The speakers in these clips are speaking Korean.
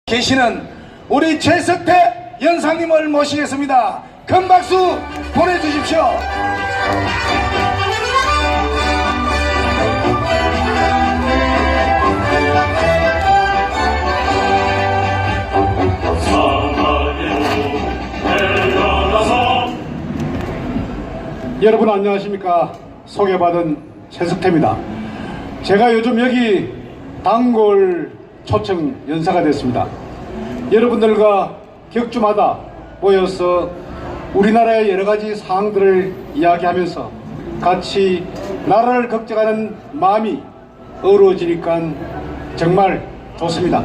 계시는 우리 최석태 연상님을 모시겠습니다. 큰 박수 보내주십시오. 여러분 안녕하십니까. 소개받은 최석태입니다. 제가 요즘 여기 단골 초청 연사가 됐습니다. 여러분들과 격주마다 모여서 우리나라의 여러가지 사항들을 이야기하면서 같이 나라를 걱정하는 마음이 어우러지니까 정말 좋습니다.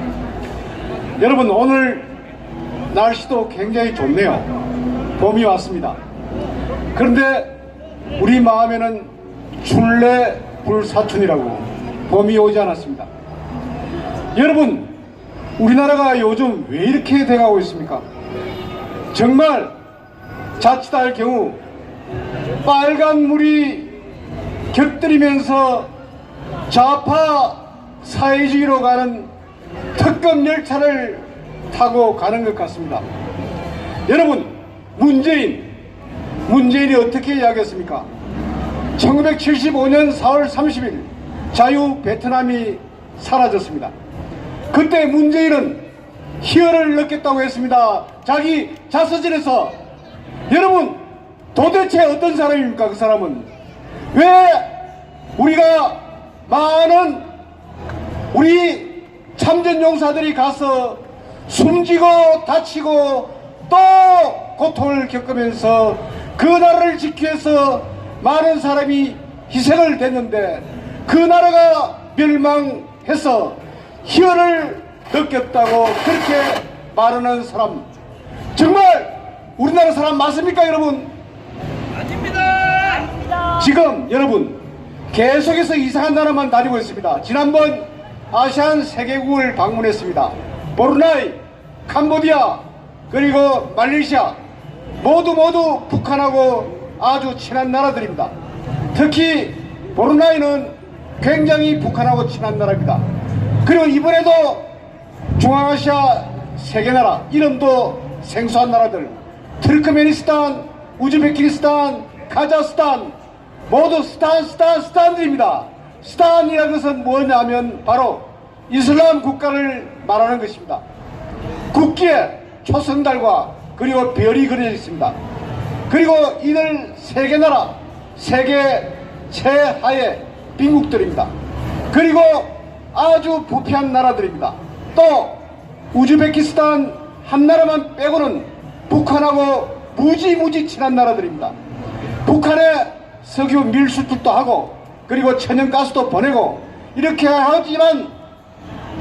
여러분, 오늘 날씨도 굉장히 좋네요. 봄이 왔습니다. 그런데 우리 마음에는 출래 불사춘이라고 봄이 오지 않았습니다. 여러분, 우리나라가 요즘 왜 이렇게 돼가고 있습니까? 정말 자칫할 경우 빨간 물이 곁들이면서 좌파 사회주의로 가는 특급 열차를 타고 가는 것 같습니다. 여러분, 문재인이 어떻게 이야기했습니까? 1975년 4월 30일 자유 베트남이 사라졌습니다. 그때 문재인은 희열을 느꼈다고 했습니다. 자기 자서전에서. 여러분, 도대체 어떤 사람입니까? 그 사람은 왜 우리가 많은 우리 참전용사들이 가서 숨지고 다치고 또 고통을 겪으면서 그 나라를 지키기 위해서 많은 사람이 희생을 했는데 그 나라가 멸망해서 희열을 느꼈다고 그렇게 말하는 사람, 정말 우리나라 사람 맞습니까, 여러분? 아닙니다. 지금 여러분 계속해서 이상한 나라만 다니고 있습니다. 지난번 아시안 세계국을 방문했습니다. 브루나이, 캄보디아, 그리고 말레이시아 모두 북한하고 아주 친한 나라들입니다. 특히 브루나이는 굉장히 북한하고 친한 나라입니다. 그리고 이번에도 중앙아시아 세 개 나라, 이름도 생소한 나라들, 트르크메니스탄, 우즈베키스탄, 카자흐스탄, 모두 스탄들입니다. 스탄이라는 것은 뭐냐면 바로 이슬람 국가를 말하는 것입니다. 국기에 초승달과 그리고 별이 그려져 있습니다. 그리고 이들 세 개 나라, 세계 최하의 빈국들입니다. 그리고 아주 부패한 나라들입니다. 또 우즈베키스탄 한 나라만 빼고는 북한하고 무지 친한 나라들입니다. 북한에 석유 밀수출도 하고 그리고 천연가스도 보내고 이렇게 하지만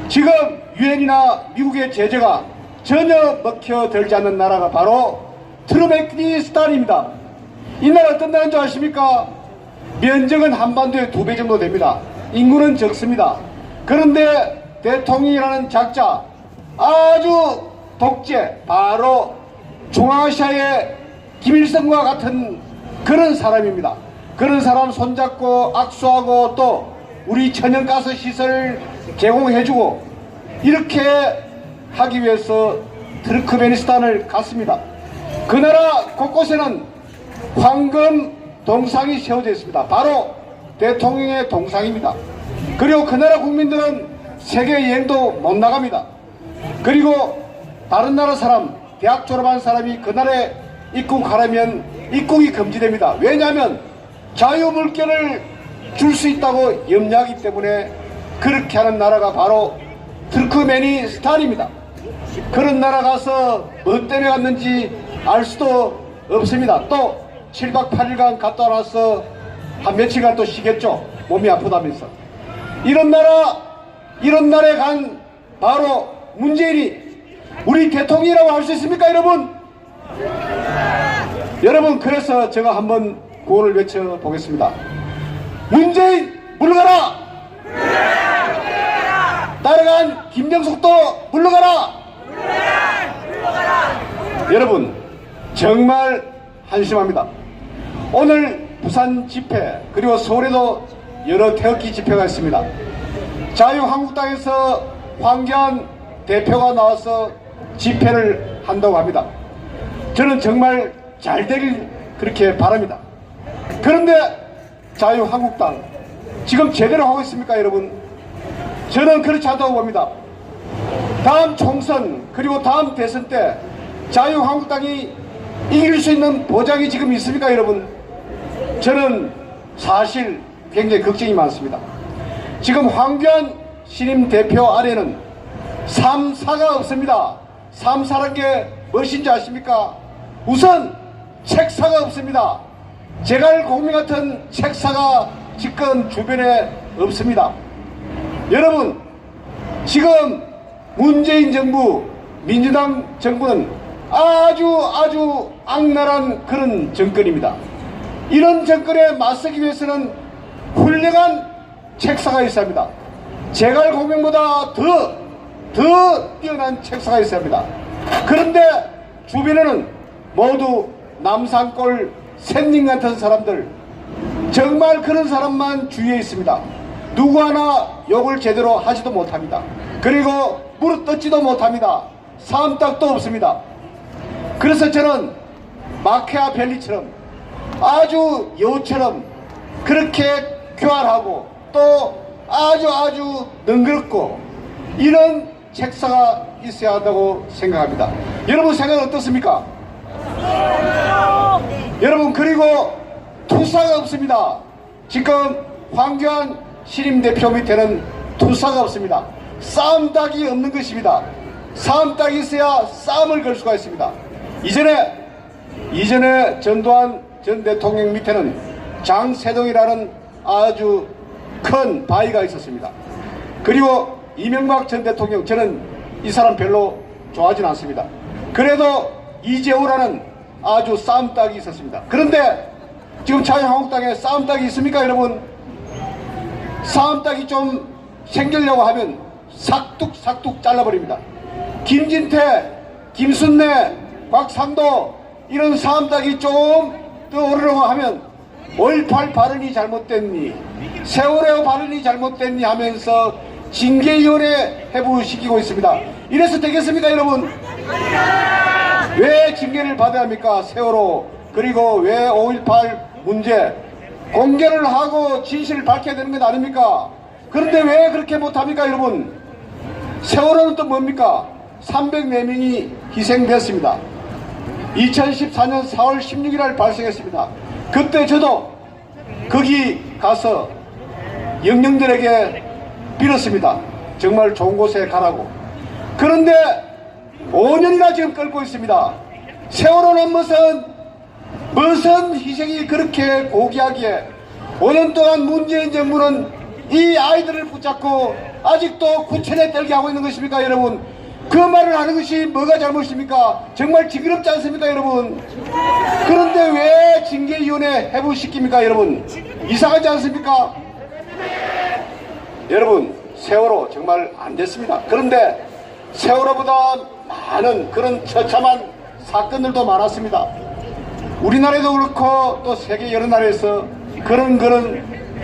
지금 유엔이나 미국의 제재가 전혀 먹혀들지 않는 나라가 바로 트르메키스탄입니다. 이 나라 어떤 나라인 줄 아십니까? 면적은 한반도의 2배 정도 됩니다. 인구는 적습니다. 그런데 대통령이라는 작자, 아주 독재, 바로 중앙아시아의 김일성과 같은 그런 사람입니다. 그런 사람 손잡고 악수하고 또 우리 천연가스 시설 제공해주고 이렇게 하기 위해서 트르크메니스탄을 갔습니다. 그 나라 곳곳에는 황금 동상이 세워져 있습니다. 바로 대통령의 동상입니다. 그리고 그 나라 국민들은 세계 여행도 못 나갑니다. 그리고 다른 나라 사람, 대학 졸업한 사람이 그 나라에 입국하려면 입국이 금지됩니다. 왜냐하면 자유물결을 줄 수 있다고 염려하기 때문에 그렇게 하는 나라가 바로 트르크메니스탄입니다. 그런 나라 가서 뭐 때문에 갔는지 알 수도 없습니다. 또 7박 8일간 갔다 와서 한 며칠간 또 쉬겠죠. 몸이 아프다면서. 이런 나라에 간 바로 문재인이 우리 대통령이라고 할 수 있습니까, 여러분? 여러분, 그래서 제가 한번 구호를 외쳐보겠습니다. 문재인 물러가라! 따라간 김정숙도 물러가라! 여러분, 정말 한심합니다. 오늘 부산 집회 그리고 서울에도 여러 태극기 집회가 있습니다. 자유한국당에서 황교안 대표가 나와서 집회를 한다고 합니다. 저는 정말 잘 되길 그렇게 바랍니다. 그런데 자유한국당 지금 제대로 하고 있습니까, 여러분? 저는 그렇지 않다고 봅니다. 다음 총선 그리고 다음 대선 때 자유한국당이 이길 수 있는 보장이 지금 있습니까, 여러분? 저는 사실 굉장히 걱정이 많습니다. 지금 황교안 신임 대표 아래는 3사가 없습니다. 3사란 게 무엇인지 아십니까? 우선 책사가 없습니다. 제갈공명 같은 책사가 집권 주변에 없습니다. 여러분, 지금 문재인 정부, 민주당 정부는 아주 악랄한 그런 정권입니다. 이런 정권에 맞서기 위해서는 훌륭한 책사가 있어야 합니다. 제갈공명보다 더 뛰어난 책사가 있어야 합니다. 그런데 주변에는 모두 남산골 샌님 같은 사람들, 정말 그런 사람만 주위에 있습니다. 누구 하나 욕을 제대로 하지도 못합니다. 그리고 무릎 뜯지도 못합니다. 사암딱도 없습니다. 그래서 저는 마키아벨리처럼 아주 여우처럼 그렇게 교활하고 또 아주 능그럽고 이런 책사가 있어야 한다고 생각합니다. 여러분 생각은 어떻습니까? 여러분, 그리고 투사가 없습니다. 지금 황교안 신임 대표 밑에는 투사가 없습니다. 싸움닭이 없는 것입니다. 싸움닭이 있어야 싸움을 걸 수가 있습니다. 이전에 전두환 전 대통령 밑에는 장세동이라는 아주 큰 바위가 있었습니다. 그리고 이명박 전 대통령, 저는 이 사람 별로 좋아하진 않습니다. 그래도 이재호라는 아주 싸움닭이 있었습니다. 그런데 지금 자유한국당에 싸움닭이 있습니까, 여러분? 싸움닭이 좀 생기려고 하면 삭둑 잘라버립니다. 김진태, 김순례, 곽상도 이런 싸움닭이 좀 떠오르려고 하면 5.18 발언이 잘못됐니, 세월호 발언이 잘못됐니 하면서 징계위원회 해부시키고 있습니다. 이래서 되겠습니까, 여러분? 왜 징계를 받아야 합니까? 세월호, 그리고 왜 5.18 문제 공개를 하고 진실을 밝혀야 되는 것 아닙니까? 그런데 왜 그렇게 못합니까, 여러분? 세월호는 또 뭡니까? 304명이 희생됐습니다. 2014년 4월 16일 발생했습니다. 그때 저도 거기 가서 영령들에게 빌었습니다. 정말 좋은 곳에 가라고. 그런데 5년이나 지금 끌고 있습니다. 세월호는 무슨 희생이 그렇게 고귀하기에 5년 동안 문재인 정부는 이 아이들을 붙잡고 아직도 구천에 떨게 하고 있는 것입니까, 여러분? 그 말을 하는 것이 뭐가 잘못입니까? 정말 징그럽지 않습니까, 여러분? 그런데 왜 징계위원회 해부시킵니까, 여러분? 이상하지 않습니까? 여러분, 세월호 정말 안 됐습니다. 그런데 세월호보다 많은 그런 처참한 사건들도 많았습니다. 우리나라에도 그렇고 또 세계 여러 나라에서 그런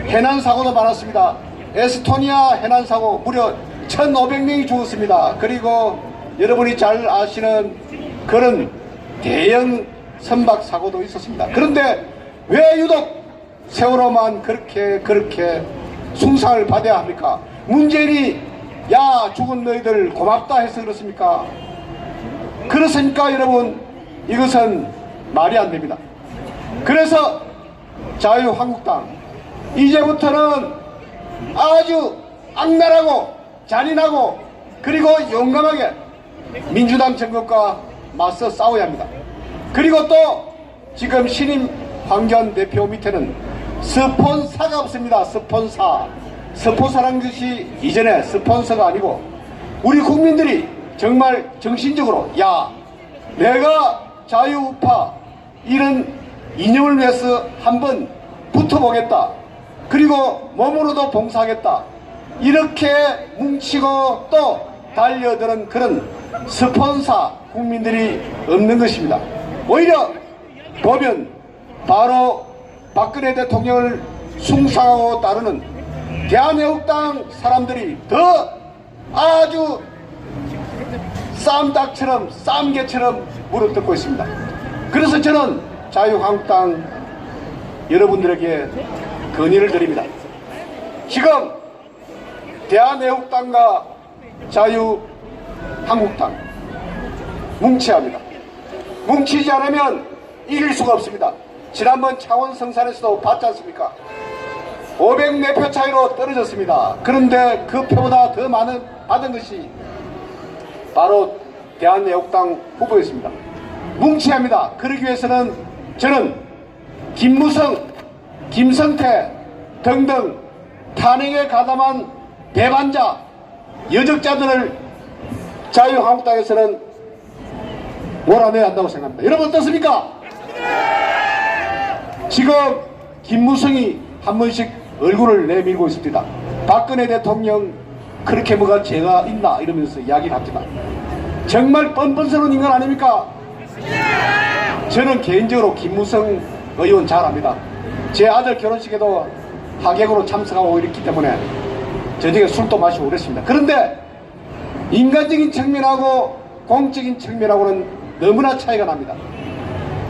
해난 사고도 많았습니다. 에스토니아 해난 사고 무려 1,500명이 죽었습니다. 그리고 여러분이 잘 아시는 그런 대형 선박 사고도 있었습니다. 그런데 왜 유독 세월호만 그렇게 숭상을 받아야 합니까? 문재인이 야 죽은 너희들 고맙다 해서 그렇습니까? 그렇습니까, 여러분? 이것은 말이 안 됩니다. 그래서 자유한국당 이제부터는 아주 악랄하고 잔인하고 그리고 용감하게 민주당 정권과 맞서 싸워야 합니다. 그리고 또 지금 신임 황교안 대표 밑에는 스폰사가 없습니다. 스폰사라는 것이 이전에 스폰서가 아니고 우리 국민들이 정말 정신적으로 야 내가 자유우파 이런 이념을 위해서 한번 붙어보겠다, 그리고 몸으로도 봉사하겠다, 이렇게 뭉치고 또 달려드는 그런 스폰사 국민들이 없는 것입니다. 오히려 보면 바로 박근혜 대통령을 숭상하고 따르는 대한애국당 사람들이 더 아주 쌈닭처럼 쌈개처럼 물어뜯고 있습니다. 그래서 저는 자유한국당 여러분들에게 건의를 드립니다. 지금 대한애국당과 자유한국당 뭉쳐야 합니다. 뭉치지 않으면 이길 수가 없습니다. 지난번 창원 성산에서도 봤지 않습니까? 504표 차이로 떨어졌습니다. 그런데 그 표보다 더 많은 받은 것이 바로 대한애국당 후보였습니다. 뭉쳐야 합니다. 그러기 위해서는 저는 김무성, 김성태 등등 탄핵에 가담한 배반자, 여적자들을 자유한국당에서는 몰아내야 한다고 생각합니다. 여러분 어떻습니까? 지금 김무성이 한 번씩 얼굴을 내밀고 있습니다. 박근혜 대통령 그렇게 뭐가 죄가 있나 이러면서 이야기를 합니다. 정말 뻔뻔스러운 인간 아닙니까? 저는 개인적으로 김무성 의원 잘 압니다. 제 아들 결혼식에도 하객으로 참석하고 이랬기 때문에 저녁에 술도 마시고 그랬습니다. 그런데 인간적인 측면하고 공적인 측면하고는 너무나 차이가 납니다.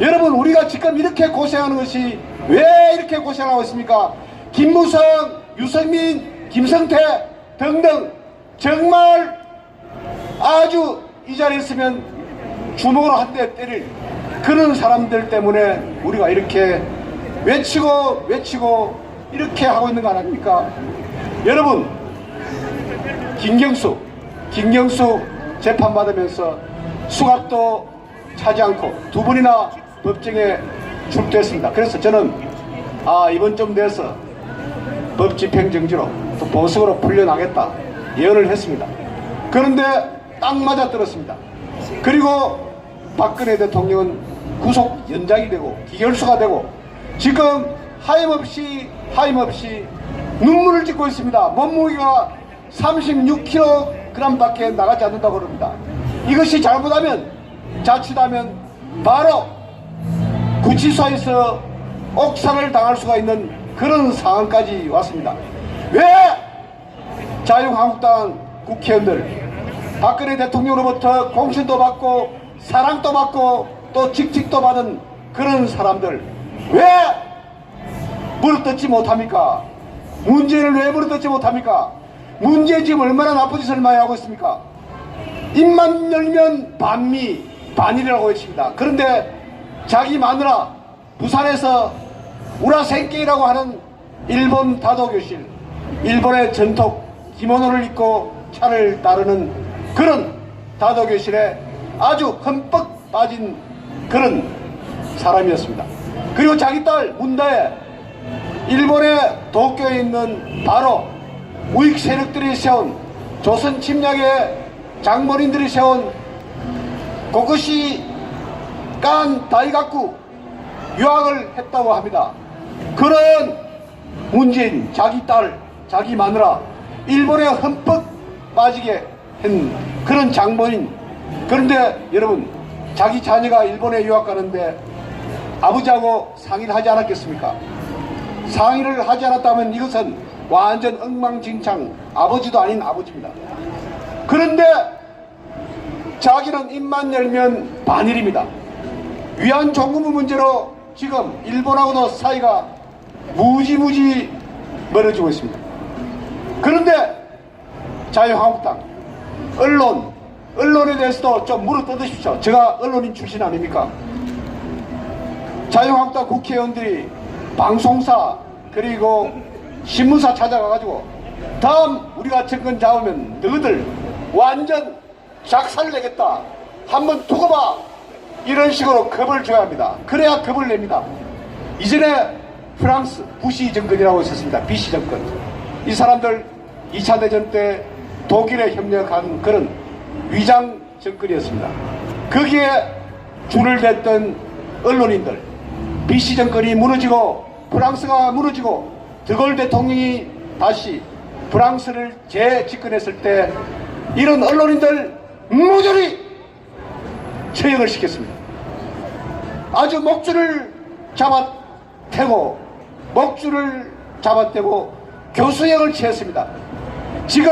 여러분 우리가 지금 이렇게 고생하는 것이 왜 이렇게 고생하고 있습니까? 김무성, 유승민, 김성태 등등 정말 아주 이 자리에 있으면 주먹으로 한 대 때릴 그런 사람들 때문에 우리가 이렇게 외치고 이렇게 하고 있는 거 아닙니까? 여러분 김경수 재판받으면서 수갑도 차지 않고 두 번이나 법정에 출두했습니다. 그래서 저는 이번 좀 돼서 법 집행정지로 또 보석으로 풀려나겠다 예언을 했습니다. 그런데 딱 맞아떨었습니다. 그리고 박근혜 대통령은 구속 연장이 되고 기결수가 되고 지금 하염없이 눈물을 짓고 있습니다. 몸무게가 36kg 밖에 나가지 않는다고 그럽니다. 이것이 자칫하면 바로 구치소에서 옥살을 당할 수가 있는 그런 상황까지 왔습니다. 왜 자유한국당 국회의원들 박근혜 대통령으로부터 공신도 받고 사랑도 받고 또 직책도 받은 그런 사람들 왜 물어뜯지 못합니까? 문제를 왜 물어뜯지 못합니까? 문제 지금 얼마나 나쁜 짓을 많이 하고 있습니까? 입만 열면 반일이라고 외칩니다. 그런데 자기 마누라 부산에서 우라센케이라고 하는 일본 다도교실, 일본의 전통 기모노를 입고 차를 따르는 그런 다도교실에 아주 흠뻑 빠진 그런 사람이었습니다. 그리고 자기 딸 문다에 일본의 도쿄에 있는 바로 우익 세력들이 세운 조선 침략의 장본인들이 세운 고쿠시 간 다이가쿠 유학을 했다고 합니다. 그런 문재인 자기 딸 자기 마누라 일본에 흠뻑 빠지게 한 그런 장본인. 그런데 여러분 자기 자녀가 일본에 유학 가는데 아버지하고 상의를 하지 않았겠습니까? 상의를 하지 않았다면 이것은 완전 엉망진창 아버지도 아닌 아버지입니다. 그런데 자기는 입만 열면 반일입니다. 위안 종구무 문제로 지금 일본하고도 사이가 무지무지 멀어지고 있습니다. 그런데 자유한국당 언론에 대해서도 좀 물어뜯으십시오. 제가 언론인 출신 아닙니까? 자유한국당 국회의원들이 방송사 그리고 신문사 찾아가가지고 다음 우리가 정권 잡으면 너희들 완전 작살내겠다 한번 두고 봐 이런 식으로 겁을 줘야 합니다. 그래야 겁을 냅니다. 이전에 프랑스 부시 정권이라고 있었습니다. 비시 정권. 이 사람들 2차 대전 때 독일에 협력한 그런 위장 정권이었습니다. 거기에 줄을 댔던 언론인들 비시 정권이 무너지고 프랑스가 무너지고 드골 대통령이 다시 프랑스를 재집권했을 때 이런 언론인들 모조리 처형을 시켰습니다. 아주 목줄을 잡아떼고 교수형을 취했습니다. 지금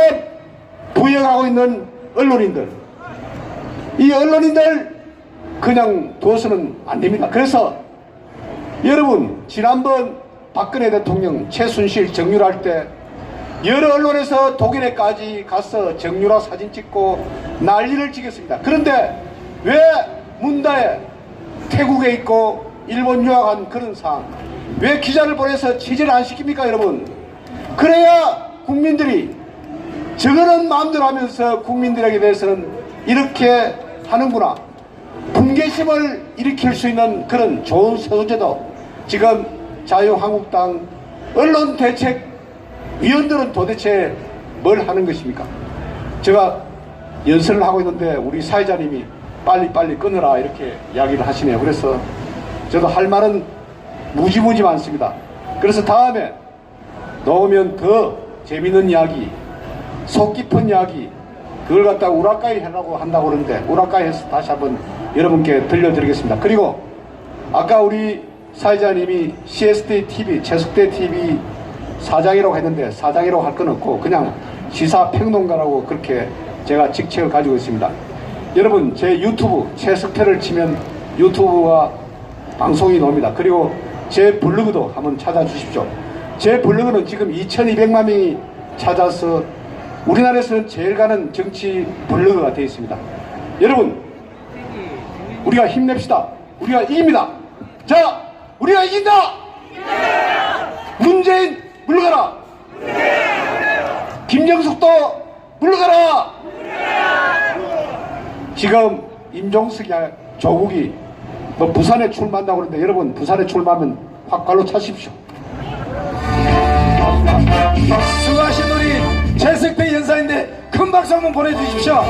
부역하고 있는 언론인들 이 언론인들 그냥 둬서는 안 됩니다. 그래서 여러분, 지난번 박근혜 대통령 최순실 정유라할 때 여러 언론에서 독일에까지 가서 정유라 사진 찍고 난리를 찍었습니다. 그런데 왜 문다에 태국에 있고 일본 유학한 그런 상황, 왜 기자를 보내서 취재를 안 시킵니까, 여러분? 그래야 국민들이 저거는 마음대로 하면서 국민들에게 대해서는 이렇게 하는구나, 분개심을 일으킬 수 있는 그런 좋은 세수제도. 지금 자유한국당 언론대책위원들은 도대체 뭘 하는 것입니까? 제가 연설을 하고 있는데 우리 사회자님이 빨리 끊으라 이렇게 이야기를 하시네요. 그래서 저도 할 말은 무지무지 많습니다. 그래서 다음에 넣으면 더 재밌는 이야기, 속 깊은 이야기, 그걸 갖다가 우라카이 하려고 한다고 그러는데 우라카이 해서 다시 한번 여러분께 들려드리겠습니다. 그리고 아까 우리 사회자님이 CST TV, 최석대 TV 사장이라고 했는데 사장이라고 할 건 없고 그냥 시사평론가라고 그렇게 제가 직책을 가지고 있습니다. 여러분, 제 유튜브 최석태를 치면 유튜브와 방송이 나옵니다. 그리고 제 블로그도 한번 찾아주십시오. 제 블로그는 지금 2200만 명이 찾아서 우리나라에서는 제일 가는 정치 블로그가 되어 있습니다. 여러분, 우리가 힘냅시다. 우리가 이깁니다. 자, 우리가 이긴다. 문재인 물러가라. 김정숙도 물러가라. 지금 임종석이 조국이 뭐 부산에 출마한다고 그러는데 여러분, 부산에 출마하면 확갈로 차십시오. 수고하신 우리 최석태 연사인데 큰 박수 한번 보내주십시오.